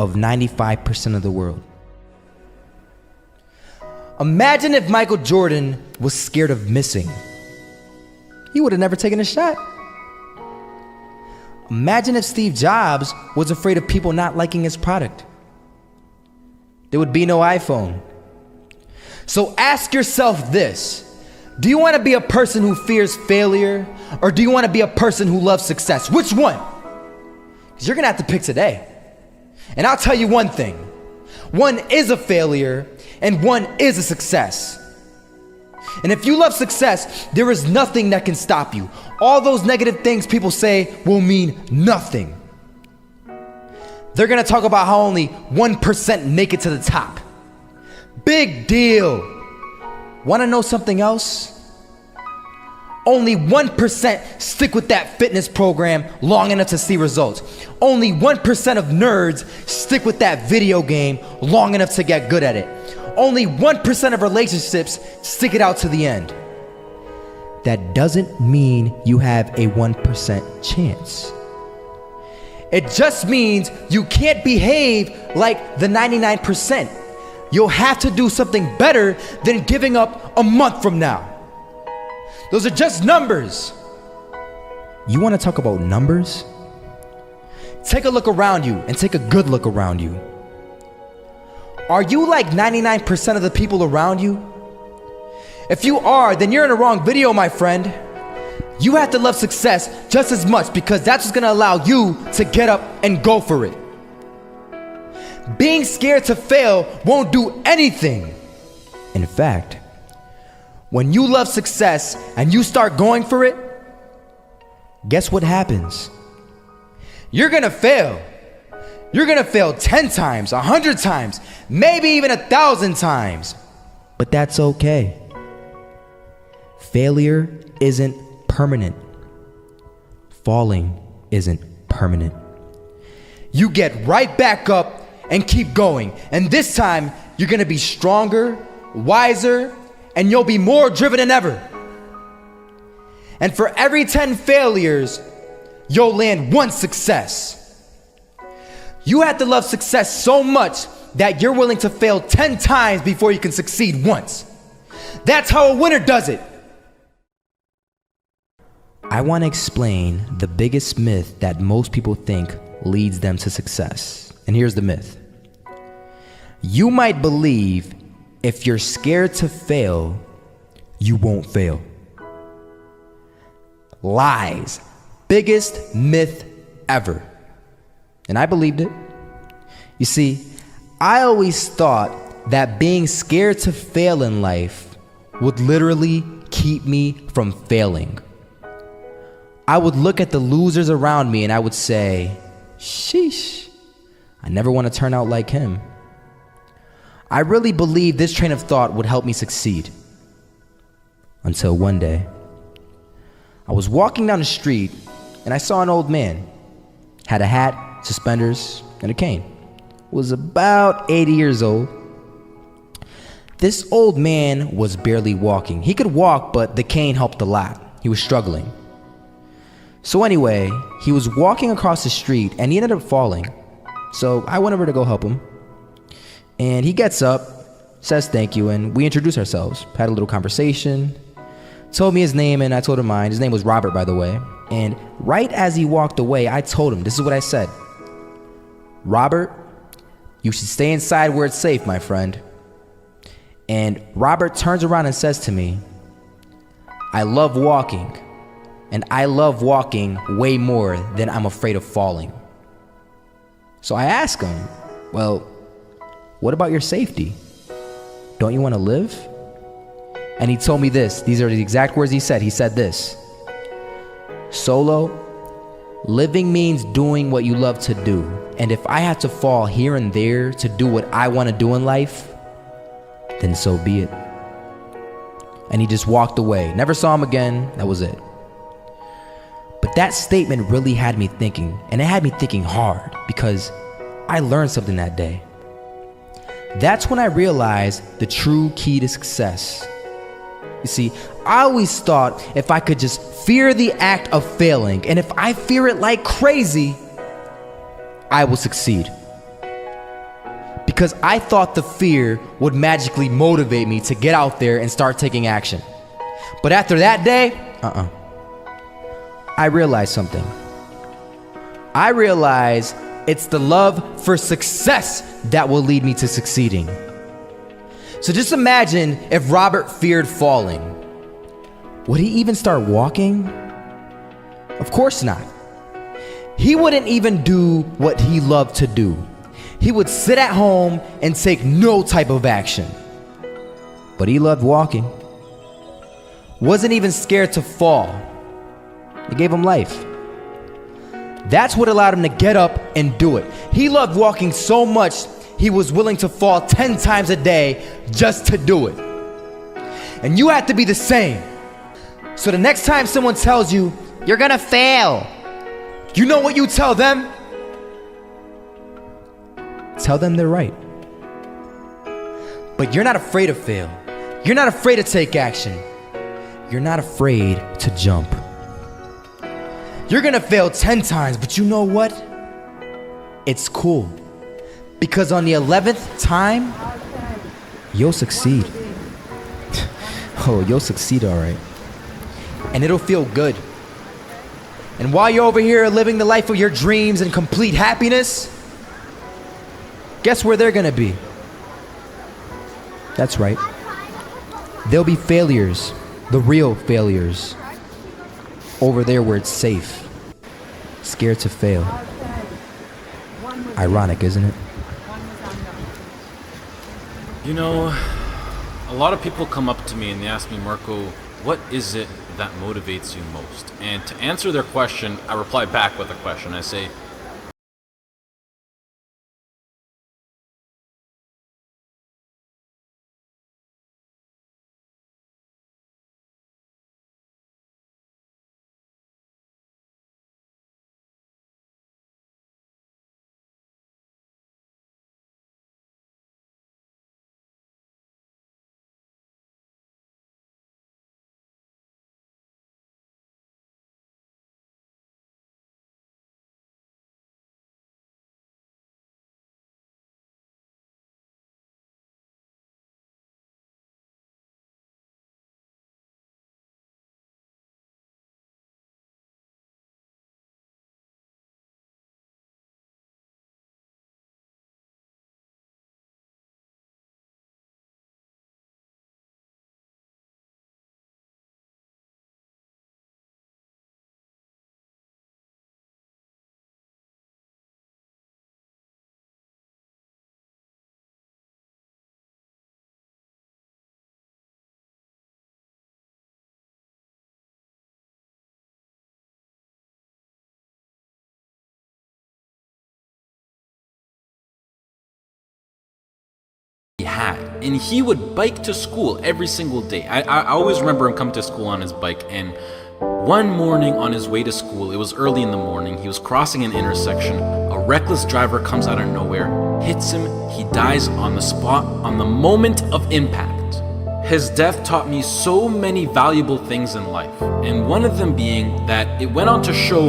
of 95% of the world. Imagine if Michael Jordan was scared of missing. He would have never taken a shot. Imagine if Steve Jobs was afraid of people not liking his product. There would be no iPhone. So ask yourself this: do you want to be a person who fears failure, or do you want to be a person who loves success? Which one? Because you're going to have to pick today. And I'll tell you one thing: one is a failure and one is a success. And if you love success, there is nothing that can stop you. All those negative things people say will mean nothing. They're gonna talk about how only 1% make it to the top. Big deal. Wanna know something else? Only 1% stick with that fitness program long enough to see results. Only 1% of nerds stick with that video game long enough to get good at it. Only 1% of relationships stick it out to the end. That doesn't mean you have a 1% chance. It just means you can't behave like the 99%. You'll have to do something better than giving up a month from now. Those are just numbers. You want to talk about numbers? Take a look around you and take a good look around you. Are you like 99% of the people around you? If you are, then you're in the wrong video, my friend. You have to love success just as much, because that's what's gonna allow you to get up and go for it. Being scared to fail won't do anything. In fact, when you love success and you start going for it, guess what happens? You're gonna fail. You're gonna fail 10 times, 100 times, maybe even 1,000 times. But that's okay. Failure isn't permanent. Falling isn't permanent. You get right back up and keep going. And this time, you're gonna be stronger, wiser, and you'll be more driven than ever. And for every 10 failures, you'll land one success. You have to love success so much that you're willing to fail 10 times before you can succeed once. That's how a winner does it. I want to explain the biggest myth that most people think leads them to success. And here's the myth. You might believe if you're scared to fail, you won't fail. Lies. Biggest myth ever. And I believed it. You see, I always thought that being scared to fail in life would literally keep me from failing. I would look at the losers around me and I would say, sheesh, I never want to turn out like him. I really believed this train of thought would help me succeed. Until one day, I was walking down the street and I saw an old man. Had a hat, suspenders, and a cane. Was about 80 years old. This old man was barely walking. He could walk, but the cane helped a lot. He was struggling. So anyway, he was walking across the street and he ended up falling. So I went over to go help him. And he gets up, says thank you, and we introduced ourselves. Had a little conversation. Told me his name and I told him mine. His name was Robert, by the way. And right as he walked away, I told him, this is what I said. Robert, you should stay inside where it's safe, my friend. And Robert turns around and says to me, I love walking. And I love walking way more than I'm afraid of falling. So I ask him, well, what about your safety? Don't you want to live? And he told me this. These are the exact words he said. He said this: Solo, living means doing what you love to do. And if I have to fall here and there to do what I want to do in life, then so be it. And he just walked away. Never saw him again. That was it. But that statement really had me thinking, and it had me thinking hard, because I learned something that day. That's when I realized the true key to success. You see, I always thought if I could just fear the act of failing, and if I fear it like crazy, I will succeed. because I thought the fear would magically motivate me to get out there and start taking action. But after that day, I realized something. I realized it's the love for success that will lead me to succeeding. So just imagine if Robert feared falling. Would he even start walking? Of course not. He wouldn't even do what he loved to do. He would sit at home and take no type of action. But he loved walking. Wasn't even scared to fall. It gave him life. That's what allowed him to get up and do it. He loved walking so much, he was willing to fall 10 times a day just to do it. And you have to be the same. So the next time someone tells you, you're gonna fail, you know what you tell them? Tell them they're right. But you're not afraid to fail. You're not afraid to take action. You're not afraid to jump. You're gonna fail 10 times, but you know what? It's cool. Because on the 11th time, you'll succeed. Oh, you'll succeed all right. And it'll feel good. And while you're over here living the life of your dreams and complete happiness, guess where they're gonna be? That's right. They'll be failures, the real failures. Over there where it's safe, scared to fail. Ironic, isn't it? You know, a lot of people come up to me and they ask me, Marco, what is it that motivates you most? And to answer their question, I reply back with a question. I say, had, and he would bike to school every single day. I always remember him coming to school on his bike, and one morning on his way to school, it was early in the morning, he was crossing an intersection, a reckless driver comes out of nowhere, hits him, he dies on the spot, on the moment of impact. His death taught me so many valuable things in life, and one of them being that it went on to show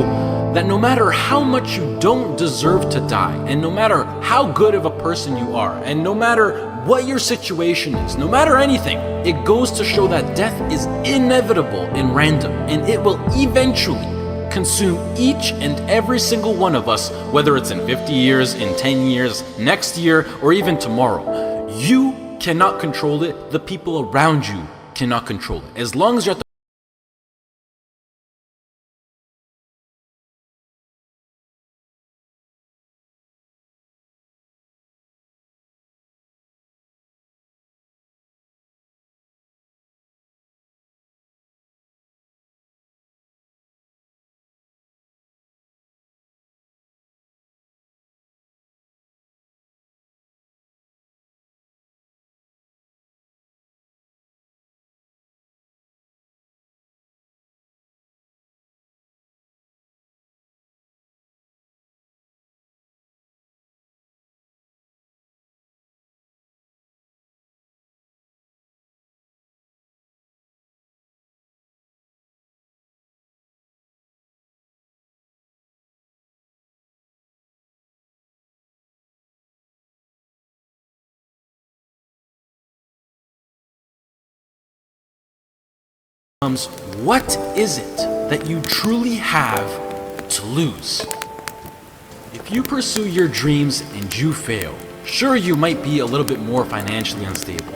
that no matter how much you don't deserve to die, and no matter how good of a person you are, and no matter what your situation is, no matter anything, it goes to show that death is inevitable and random, and it will eventually consume each and every single one of us, whether it's in 50 years, in 10 years, next year, or even tomorrow. You cannot control it. The people around you cannot control it. As long as you're at the What is it that you truly have to lose? If you pursue your dreams and you fail, sure, you might be a little bit more financially unstable.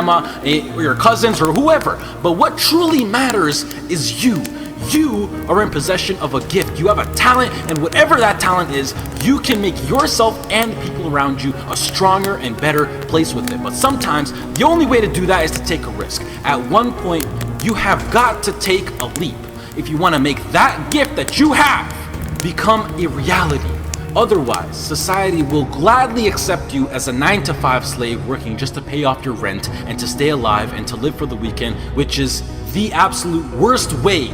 Or your cousins or whoever, but what truly matters is you. You are in possession of a gift. You have a talent, and whatever that talent is, you can make yourself and people around you a stronger and better place with it. But sometimes the only way to do that is to take a risk. At one point, you have got to take a leap if you want to make that gift that you have become a reality. Otherwise, society will gladly accept you as a 9-to-5 slave working just to pay off your rent and to stay alive and to live for the weekend, which is the absolute worst way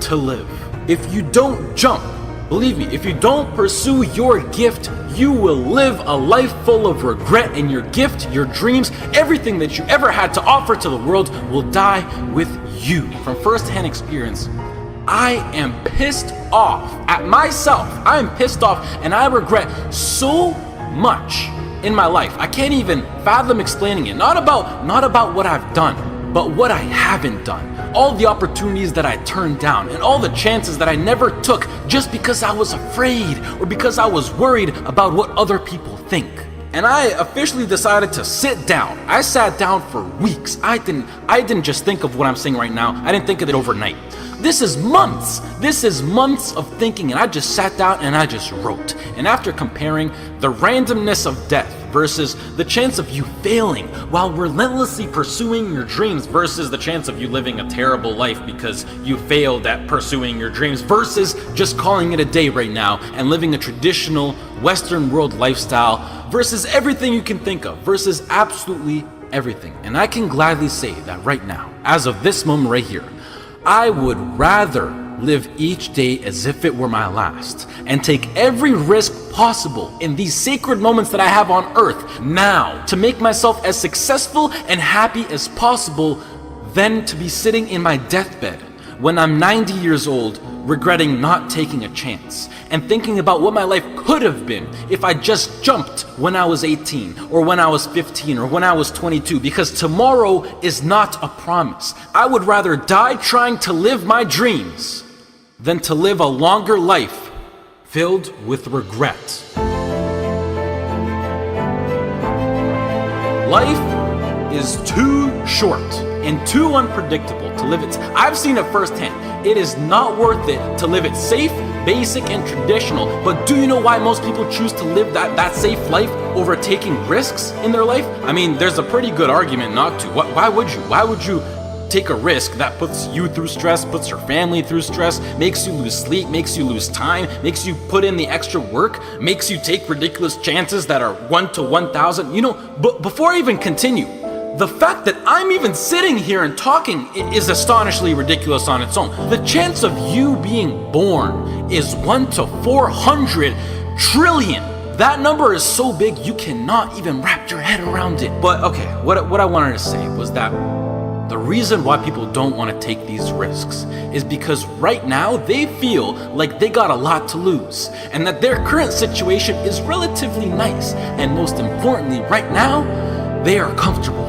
to live. If you don't jump, believe me, if you don't pursue your gift, you will live a life full of regret, and your gift, your dreams, everything that you ever had to offer to the world will die with you. From first-hand experience, I am pissed off at myself. I am pissed off and I regret so much in my life. I can't even fathom explaining it. Not about what I've done, but what I haven't done. All the opportunities that I turned down and all the chances that I never took just because I was afraid or because I was worried about what other people think. And I officially decided to sit down. I sat down for weeks. I didn't just think of what I'm saying right now. I didn't think of it overnight. This is months. This is months of thinking, and I just sat down and I just wrote. And after comparing the randomness of death versus the chance of you failing while relentlessly pursuing your dreams versus the chance of you living a terrible life because you failed at pursuing your dreams versus just calling it a day right now and living a traditional Western world lifestyle versus everything you can think of versus absolutely everything. And I can gladly say that right now, as of this moment right here, I would rather live each day as if it were my last and take every risk possible in these sacred moments that I have on earth now to make myself as successful and happy as possible than to be sitting in my deathbed when I'm 90 years old regretting not taking a chance and thinking about what my life could have been if I just jumped when I was 18 or when I was 15 or when I was 22, because tomorrow is not a promise. I would rather die trying to live my dreams than to live a longer life filled with regret. Life is too short and too unpredictable to live it. I've seen it firsthand. It is not worth it to live it safe, basic, and traditional. But do you know why most people choose to live that safe life over taking risks in their life? I mean, there's a pretty good argument not to. Why would you? Why would you take a risk that puts you through stress, puts your family through stress, makes you lose sleep, makes you lose time, makes you put in the extra work, makes you take ridiculous chances that are 1 to 1,000? You know, but before I even continue, the fact that I'm even sitting here and talking is astonishingly ridiculous on its own. The chance of you being born is 1 to 400 trillion. That number is so big you cannot even wrap your head around it. But okay, what I wanted to say was that the reason why people don't want to take these risks is because right now they feel like they got a lot to lose and that their current situation is relatively nice. And most importantly, right now, they are comfortable.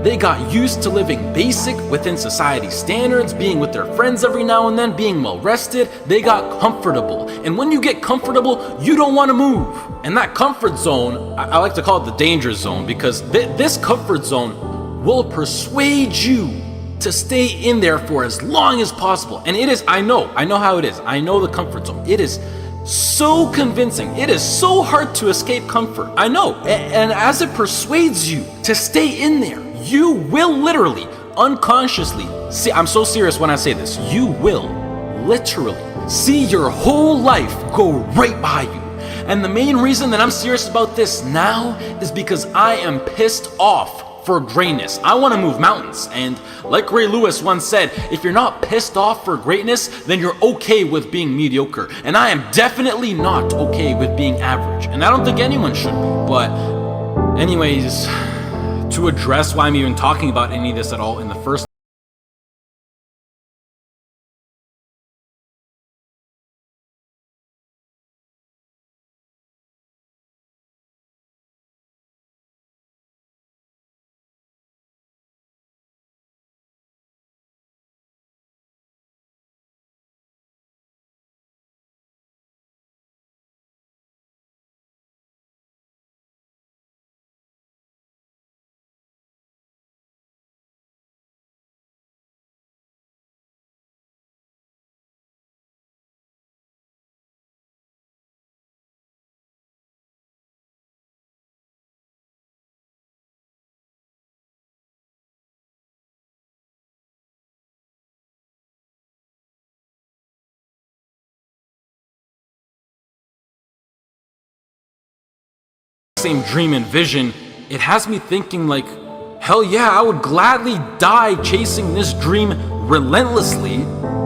They got used to living basic within society standards, being with their friends every now and then, being well rested. They got comfortable. And when you get comfortable, you don't want to move. And that comfort zone, I like to call it the danger zone, because this comfort zone will persuade you to stay in there for as long as possible. And it is, I know how it is. I know the comfort zone. It is so convincing. It is so hard to escape comfort. I know. And as it persuades you to stay in there, you will literally, unconsciously, see, I'm so serious when I say this, you will literally see your whole life go right by you. And the main reason that I'm serious about this now is because I am pissed off for greatness. I want to move mountains. And like Ray Lewis once said, if you're not pissed off for greatness, then you're okay with being mediocre. And I am definitely not okay with being average. And I don't think anyone should be. But anyways, to address why I'm even talking about any of this at all in the first same dream and vision, it has me thinking like, hell yeah, I would gladly die chasing this dream relentlessly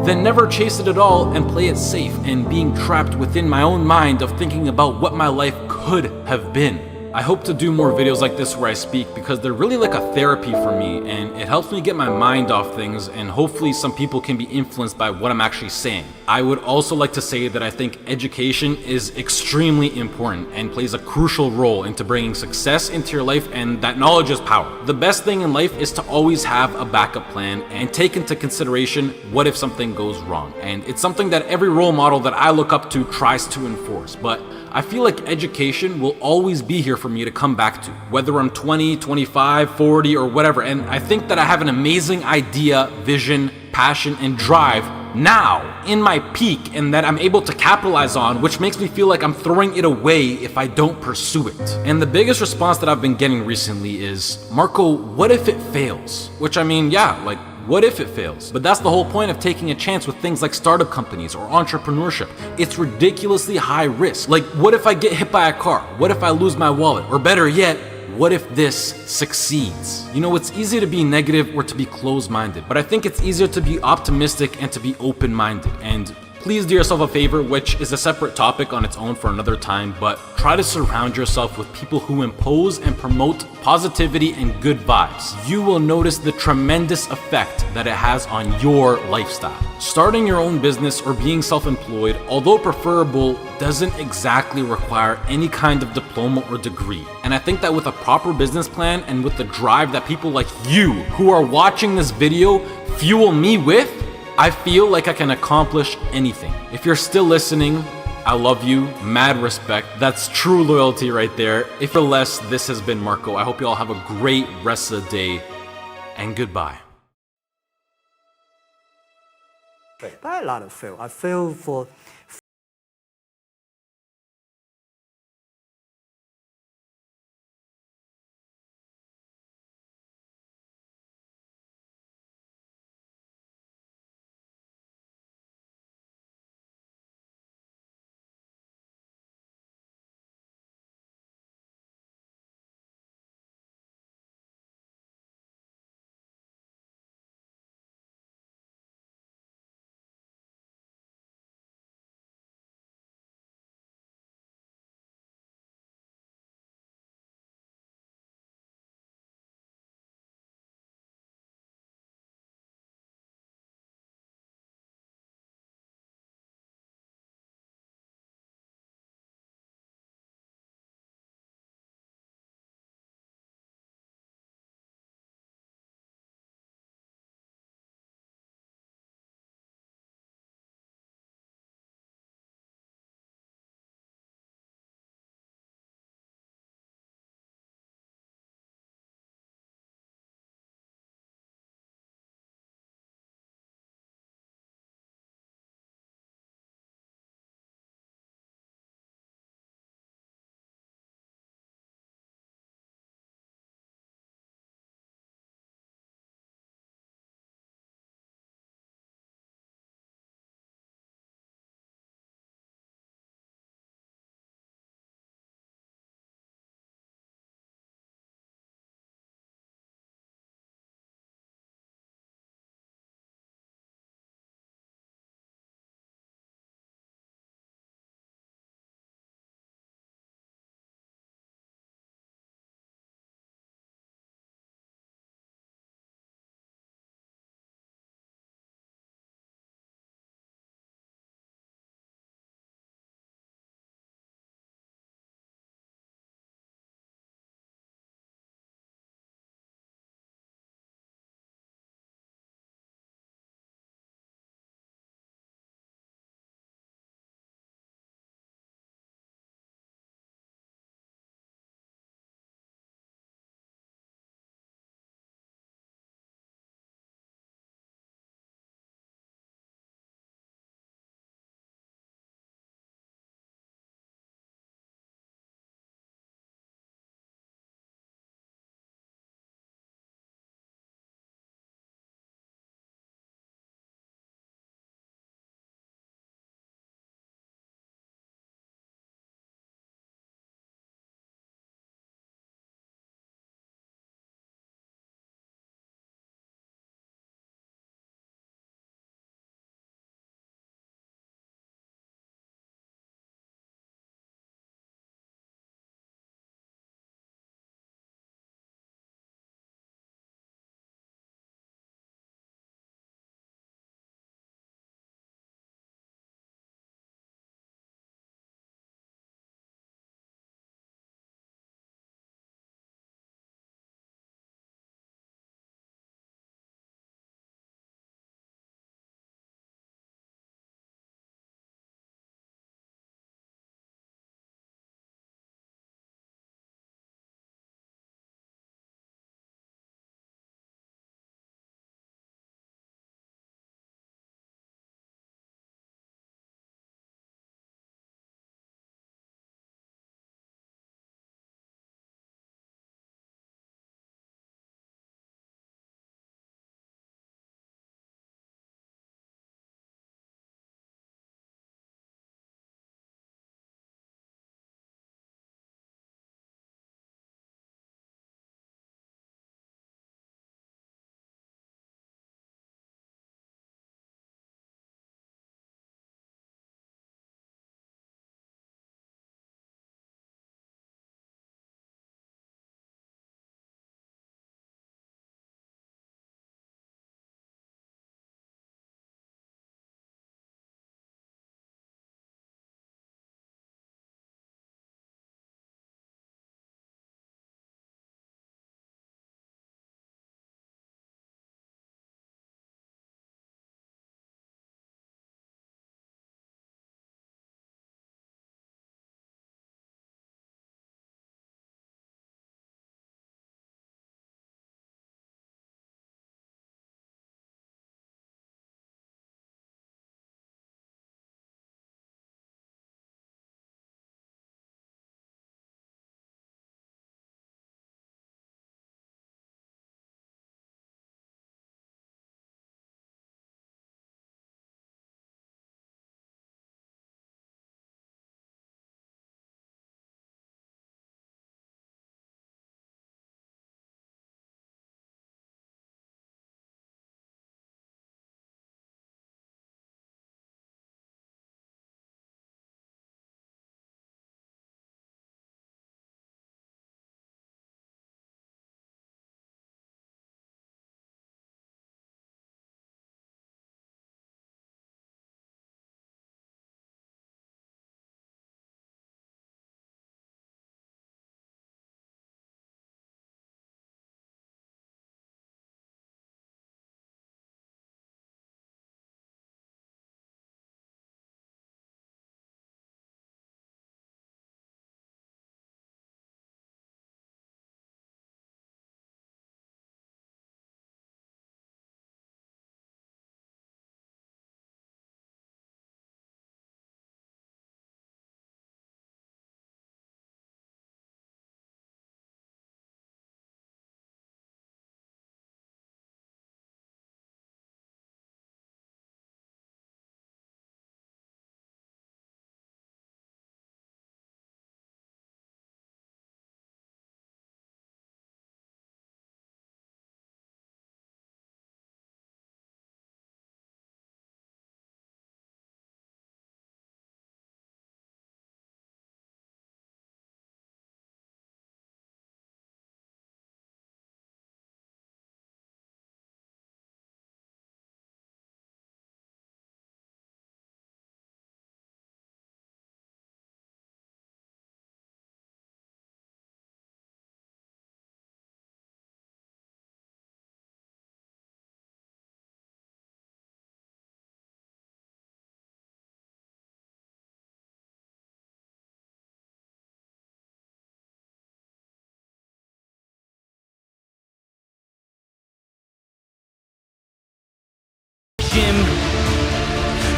than never chase it at all and play it safe and being trapped within my own mind of thinking about what my life could have been. I hope to do more videos like this where I speak because they're really like a therapy for me and it helps me get my mind off things and hopefully some people can be influenced by what I'm actually saying. I would also like to say that I think education is extremely important and plays a crucial role into bringing success into your life, and that knowledge is power. The best thing in life is to always have a backup plan and take into consideration what if something goes wrong. And it's something that every role model that I look up to tries to enforce, but I feel like education will always be here for me to come back to, whether I'm 20, 25, 40, or whatever. And I think that I have an amazing idea, vision, passion, and drive now in my peak and that I'm able to capitalize on, which makes me feel like I'm throwing it away if I don't pursue it. And the biggest response that I've been getting recently is, Marco, what if it fails? Which I mean, yeah, like, what if it fails? But that's the whole point of taking a chance with things like startup companies or entrepreneurship. It's ridiculously high risk. Like, what if I get hit by a car? What if I lose my wallet? Or better yet, what if this succeeds? You know, it's easy to be negative or to be closed-minded, but I think it's easier to be optimistic and to be open-minded. And please do yourself a favor, which is a separate topic on its own for another time, but try to surround yourself with people who impose and promote positivity and good vibes. You will notice the tremendous effect that it has on your lifestyle. Starting your own business or being self-employed, although preferable, doesn't exactly require any kind of diploma or degree. And I think that with a proper business plan and with the drive that people like you who are watching this video fuel me with, I feel like I can accomplish anything. If you're still listening, I love you, mad respect. That's true loyalty right there. If you're less, this has been Marco. I hope you all have a great rest of the day, and goodbye. But I had a lot of fail. I failed for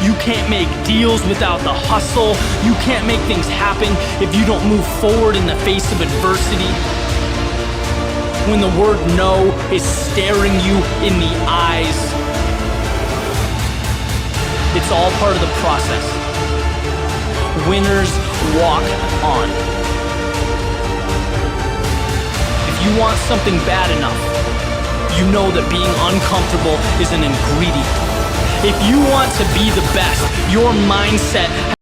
You can't make deals without the hustle. You can't make things happen if you don't move forward in the face of adversity. When the word no is staring you in the eyes, it's all part of the process. Winners walk on. If you want something bad enough, you know that being uncomfortable is an ingredient. If you want to be the best, your mindset